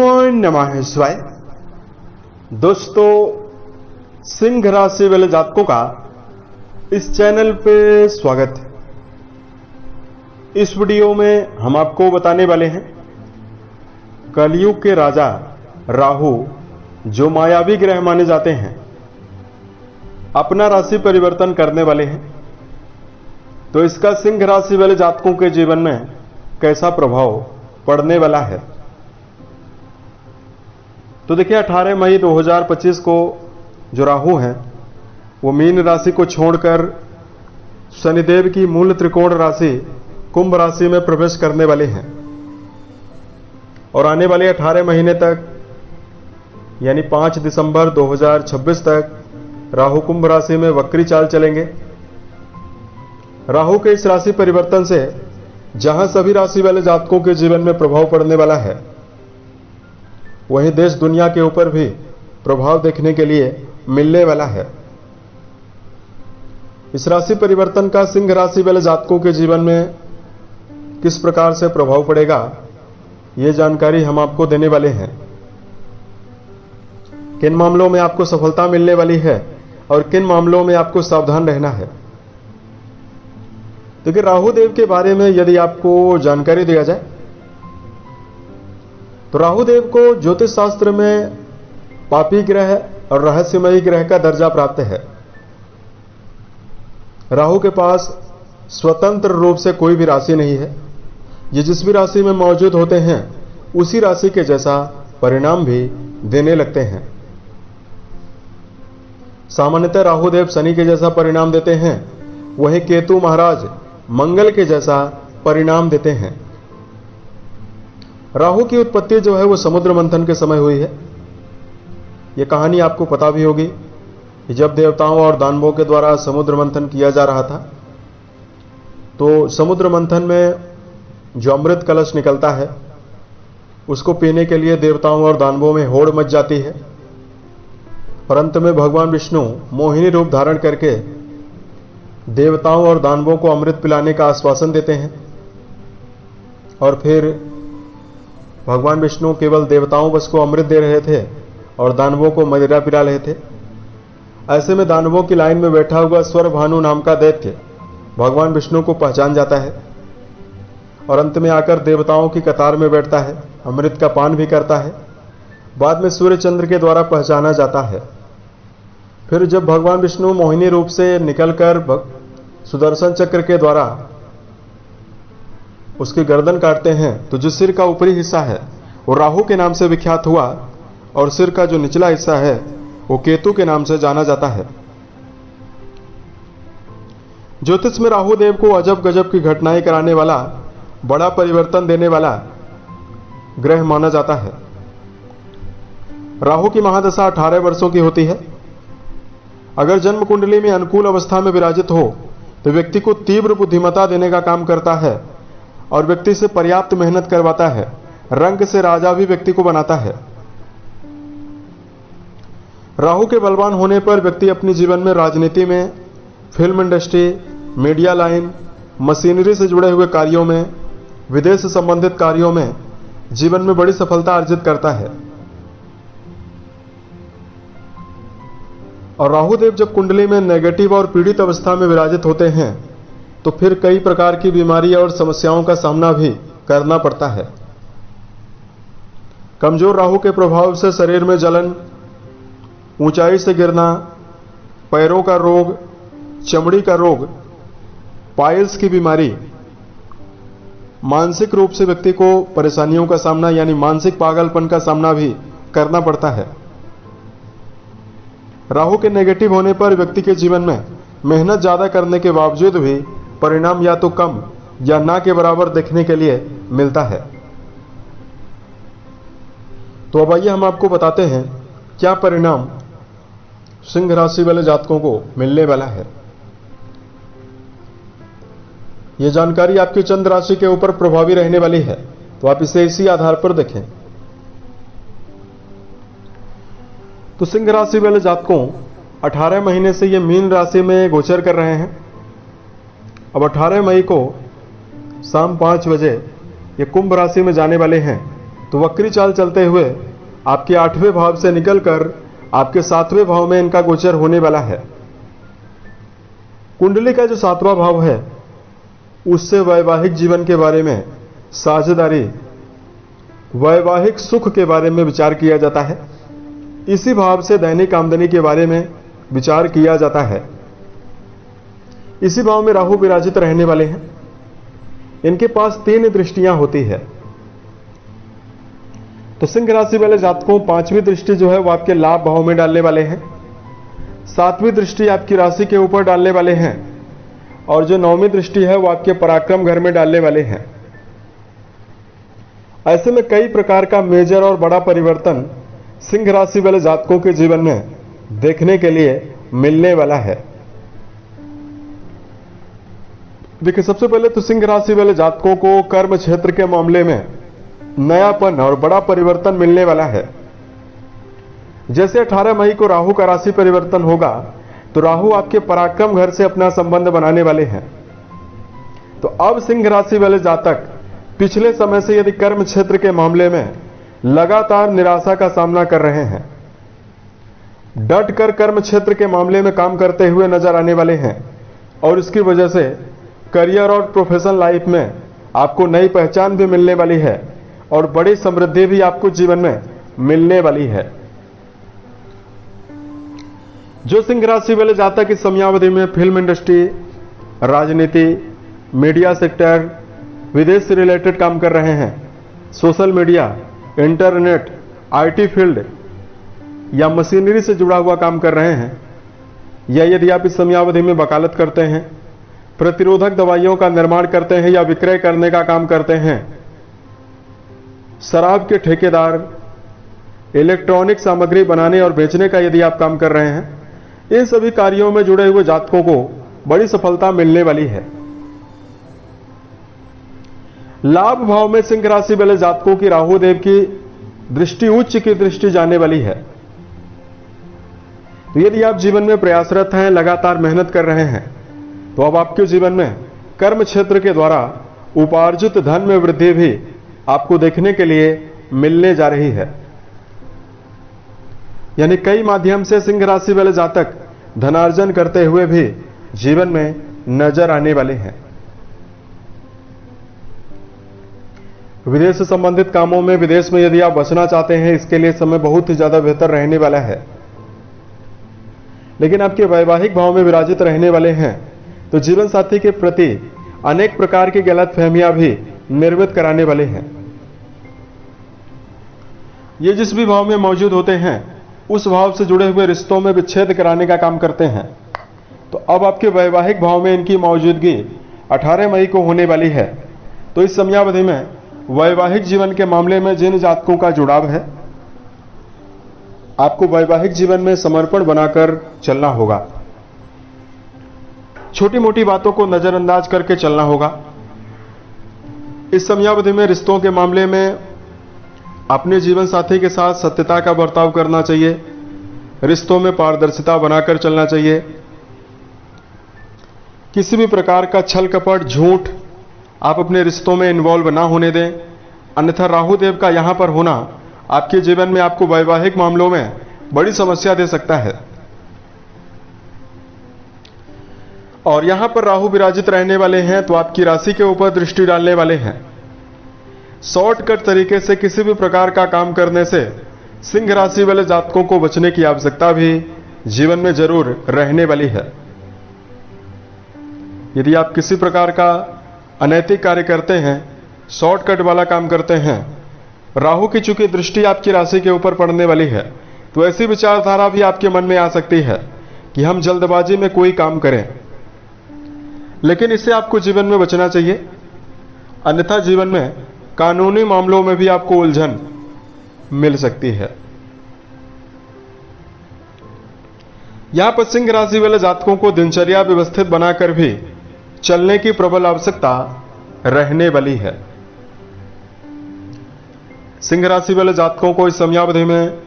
ओम नमः शिवाय। दोस्तों, सिंह राशि वाले जातकों का इस चैनल पे स्वागत है। इस वीडियो में हम आपको बताने वाले हैं कलयुग के राजा राहु, जो मायावी ग्रह माने जाते हैं, अपना राशि परिवर्तन करने वाले हैं। तो इसका सिंह राशि वाले जातकों के जीवन में कैसा प्रभाव पड़ने वाला है। तो देखिए, 18 मई 2025 को जो राहु हैं वो मीन राशि को छोड़कर शनिदेव की मूल त्रिकोण राशि कुंभ राशि में प्रवेश करने वाले हैं और आने वाले 18 महीने तक यानी 5 दिसंबर 2026 तक राहु कुंभ राशि में वक्री चाल चलेंगे। राहु के इस राशि परिवर्तन से जहां सभी राशि वाले जातकों के जीवन में प्रभाव पड़ने वाला है, वहीं देश दुनिया के ऊपर भी प्रभाव देखने के लिए मिलने वाला है। इस राशि परिवर्तन का सिंह राशि वाले जातकों के जीवन में किस प्रकार से प्रभाव पड़ेगा, ये जानकारी हम आपको देने वाले हैं। किन मामलों में आपको सफलता मिलने वाली है और किन मामलों में आपको सावधान रहना है। देखिए, राहु देव के बारे में यदि आपको जानकारी दिया जाए तो राहु देव को ज्योतिष शास्त्र में पापी ग्रह और रहस्यमयी ग्रह का दर्जा प्राप्त है। राहु के पास स्वतंत्र रूप से कोई भी राशि नहीं है। ये जिस भी राशि में मौजूद होते हैं उसी राशि के जैसा परिणाम भी देने लगते हैं। सामान्यतः राहु देव शनि के जैसा परिणाम देते हैं, वहीं केतु महाराज मंगल के जैसा परिणाम देते हैं। राहु की उत्पत्ति जो है वो समुद्र मंथन के समय हुई है। यह कहानी आपको पता भी होगी कि जब देवताओं और दानवों के द्वारा समुद्र मंथन किया जा रहा था तो समुद्र मंथन में जो अमृत कलश निकलता है उसको पीने के लिए देवताओं और दानवों में होड़ मच जाती है और अंत में भगवान विष्णु मोहिनी रूप धारण करके देवताओं और दानवों को अमृत पिलाने का आश्वासन देते हैं और फिर भगवान विष्णु केवल देवताओं बस को अमृत दे रहे थे और दानवों को मदिरा पिला रहे थे। ऐसे में दानवों की लाइन में बैठा हुआ स्वर भानु नाम का दैत्य भगवान विष्णु को पहचान जाता है और अंत में आकर देवताओं की कतार में बैठता है, अमृत का पान भी करता है। बाद में सूर्य चंद्र के द्वारा पहचाना जाता है। फिर जब भगवान विष्णु मोहिनी रूप से निकलकर सुदर्शन चक्र के द्वारा उसकी गर्दन काटते हैं तो जो सिर का ऊपरी हिस्सा है वो राहु के नाम से विख्यात हुआ और सिर का जो निचला हिस्सा है वो केतु के नाम से जाना जाता है। ज्योतिष में राहु देव को अजब गजब की घटनाएं कराने वाला, बड़ा परिवर्तन देने वाला ग्रह माना जाता है। राहु की महादशा 18 वर्षों की होती है। अगर जन्म कुंडली में अनुकूल अवस्था में विराजित हो तो व्यक्ति को तीव्र बुद्धिमत्ता देने का काम करता है और व्यक्ति से पर्याप्त मेहनत करवाता है। रंग से राजा भी व्यक्ति को बनाता है। राहु के बलवान होने पर व्यक्ति अपने जीवन में राजनीति में, film industry, media line, machinery से जुड़े हुए कार्यों में, विदेश से संबंधित कार्यों में जीवन में बड़ी सफलता अर्जित करता है। और राहु देव जब कुंडली में नेगेटिव और पीड़ित अवस्था में विराजित होते हैं तो फिर कई प्रकार की बीमारी और समस्याओं का सामना भी करना पड़ता है। कमजोर राहु के प्रभाव से शरीर में जलन, ऊंचाई से गिरना, पैरों का रोग, चमड़ी का रोग, पाइल्स की बीमारी, मानसिक रूप से व्यक्ति को परेशानियों का सामना यानी मानसिक पागलपन का सामना भी करना पड़ता है। राहु के नेगेटिव होने पर व्यक्ति के जीवन में मेहनत ज्यादा करने के बावजूद भी परिणाम या तो कम या ना के बराबर देखने के लिए मिलता है। तो अब आइए हम आपको बताते हैं क्या परिणाम सिंह राशि वाले जातकों को मिलने वाला है। यह जानकारी आपकी चंद्र राशि के ऊपर प्रभावी रहने वाली है, तो आप इसे इसी आधार पर देखें। तो सिंह राशि वाले जातकों 18 महीने से ये मीन राशि में गोचर कर रहे हैं। अब 18 मई को शाम 5 बजे ये कुंभ राशि में जाने वाले हैं तो वक्री चाल चलते हुए आपके 8वें भाव से निकलकर आपके 7वें भाव में इनका गोचर होने वाला है। कुंडली का जो 7वां भाव है उससे वैवाहिक जीवन के बारे में, साझेदारी, वैवाहिक सुख के बारे में विचार किया जाता है। इसी भाव से दैनिक आमदनी के बारे में विचार किया जाता है। इसी भाव में राहु विराजित रहने वाले हैं। इनके पास 3 दृष्टियां होती है। तो सिंह राशि वाले जातकों 5वीं दृष्टि जो है वो आपके लाभ भाव में डालने वाले हैं, 7वीं दृष्टि आपकी राशि के ऊपर डालने वाले हैं, और जो 9वीं दृष्टि है वो आपके पराक्रम घर में डालने वाले हैं। ऐसे में कई प्रकार का मेजर और बड़ा परिवर्तन सिंह राशि वाले जातकों के जीवन में देखने के लिए मिलने वाला है। देखिए, सबसे पहले तो सिंह राशि वाले जातकों को कर्म क्षेत्र के मामले में नयापन और बड़ा परिवर्तन मिलने वाला है। जैसे 18 मई को राहु का राशि परिवर्तन होगा तो राहु आपके पराक्रम घर से अपना संबंध बनाने वाले हैं। तो अब सिंह राशि वाले जातक पिछले समय से यदि कर्म क्षेत्र के मामले में लगातार निराशा का सामना कर रहे हैं, डट कर कर्म क्षेत्र के मामले में काम करते हुए नजर आने वाले हैं, और इसकी वजह से करियर और प्रोफेशनल लाइफ में आपको नई पहचान भी मिलने वाली है और बड़ी समृद्धि भी आपको जीवन में मिलने वाली है। जो सिंह राशि वाले जातक इस समयावधि में फिल्म इंडस्ट्री, राजनीति, मीडिया सेक्टर, विदेश से रिलेटेड काम कर रहे हैं, social media, internet, IT field या मशीनरी से जुड़ा हुआ काम कर रहे हैं, या यदि आप इस समयावधि में वकालत करते हैं, प्रतिरोधक दवाइयों का निर्माण करते हैं या विक्रय करने का काम करते हैं, शराब के ठेकेदार, इलेक्ट्रॉनिक सामग्री बनाने और बेचने का यदि आप काम कर रहे हैं, इन सभी कार्यों में जुड़े हुए जातकों को बड़ी सफलता मिलने वाली है। लाभ भाव में सिंह राशि वाले जातकों की राहु देव की दृष्टि, उच्च की दृष्टि जाने वाली है। तो यदि आप जीवन में प्रयासरत हैं, लगातार मेहनत कर रहे हैं, तो अब आपके जीवन में कर्म क्षेत्र के द्वारा उपार्जित धन में वृद्धि भी आपको देखने के लिए मिलने जा रही है। यानी कई माध्यम से सिंह राशि वाले जातक धनार्जन करते हुए भी जीवन में नजर आने वाले हैं। विदेश से संबंधित कामों में, विदेश में यदि आप बसना चाहते हैं, इसके लिए समय बहुत ही ज्यादा बेहतर रहने वाला है। लेकिन आपके वैवाहिक भाव में विराजित रहने वाले हैं, तो जीवन साथी के प्रति अनेक प्रकार की गलतफहमियां भी निर्मित कराने वाले हैं। ये जिस भी भाव में मौजूद होते हैं, उस भाव से जुड़े हुए रिश्तों में विच्छेद कराने का काम करते हैं। तो अब आपके वैवाहिक भाव में इनकी मौजूदगी 18 मई को होने वाली है। तो इस समयावधि में वैवाहिक जीवन के मामले में जिन जातकों का जुड़ाव है, आपको वैवाहिक जीवन में समर्पण बनाकर चलना होगा। छोटी मोटी बातों को नजरअंदाज करके चलना होगा। इस समयावधि में रिश्तों के मामले में अपने जीवन साथी के साथ सत्यता का बर्ताव करना चाहिए। रिश्तों में पारदर्शिता बनाकर चलना चाहिए। किसी भी प्रकार का छल कपट, झूठ आप अपने रिश्तों में इन्वॉल्व ना होने दें, अन्यथा राहु देव का यहां पर होना आपके जीवन में आपको वैवाहिक मामलों में बड़ी समस्या दे सकता है। और यहां पर राहु विराजित रहने वाले हैं, तो आपकी राशि के ऊपर दृष्टि डालने वाले हैं। शॉर्टकट तरीके से किसी भी प्रकार का काम करने से सिंह राशि वाले जातकों को बचने की आवश्यकता भी जीवन में जरूर रहने वाली है। यदि आप किसी प्रकार का अनैतिक कार्य करते हैं, शॉर्टकट वाला काम करते हैं, राहु की चूंकि दृष्टि आपकी राशि के ऊपर पड़ने वाली है, तो ऐसी विचारधारा भी आपके मन में आ सकती है कि हम जल्दबाजी में कोई काम करें। लेकिन इससे आपको जीवन में बचना चाहिए, अन्यथा जीवन में कानूनी मामलों में भी आपको उलझन मिल सकती है। यहां पर सिंह राशि वाले जातकों को दिनचर्या व्यवस्थित बनाकर भी चलने की प्रबल आवश्यकता रहने वाली है। सिंह राशि वाले जातकों को इस समयावधि में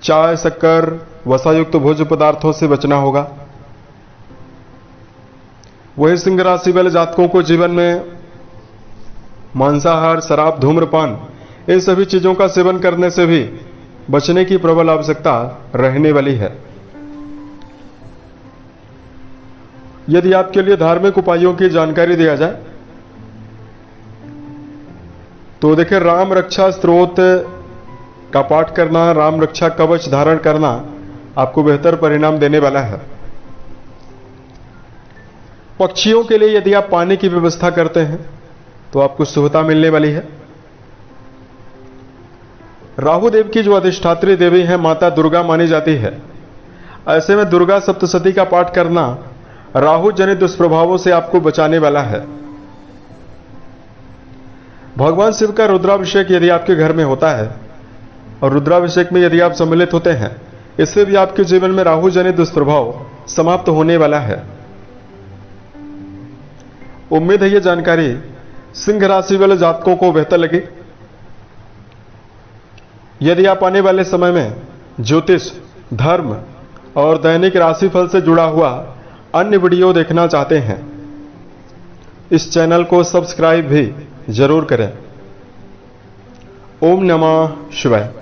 चाय, शक्कर, वसायुक्त भोज्य पदार्थों से बचना होगा। वही सिंह राशि वाले जातकों को जीवन में मांसाहार, शराब, धूम्रपान इन सभी चीजों का सेवन करने से भी बचने की प्रबल आवश्यकता रहने वाली है। यदि आपके लिए धार्मिक उपायों की जानकारी दिया जाए तो देखिए, राम रक्षा स्तोत्र का पाठ करना, राम रक्षा कवच धारण करना आपको बेहतर परिणाम देने वाला है। पक्षियों के लिए यदि आप पानी की व्यवस्था करते हैं तो आपको शुभता मिलने वाली है। राहु देव की जो अधिष्ठात्री देवी है माता दुर्गा मानी जाती है। ऐसे में दुर्गा सप्तशती का पाठ करना राहु जनित दुष्प्रभावों से आपको बचाने वाला है। भगवान शिव का रुद्राभिषेक यदि आपके घर में होता है और रुद्राभिषेक में यदि आप सम्मिलित होते हैं, इससे भी आपके जीवन में राहु जनित दुष्प्रभाव समाप्त होने वाला है। उम्मीद है ये जानकारी सिंह राशि वाले जातकों को बेहतर लगी। यदि आप आने वाले समय में ज्योतिष, धर्म और दैनिक राशिफल से जुड़ा हुआ अन्य वीडियो देखना चाहते हैं, इस चैनल को सब्सक्राइब भी जरूर करें। ओम नमः शिवाय।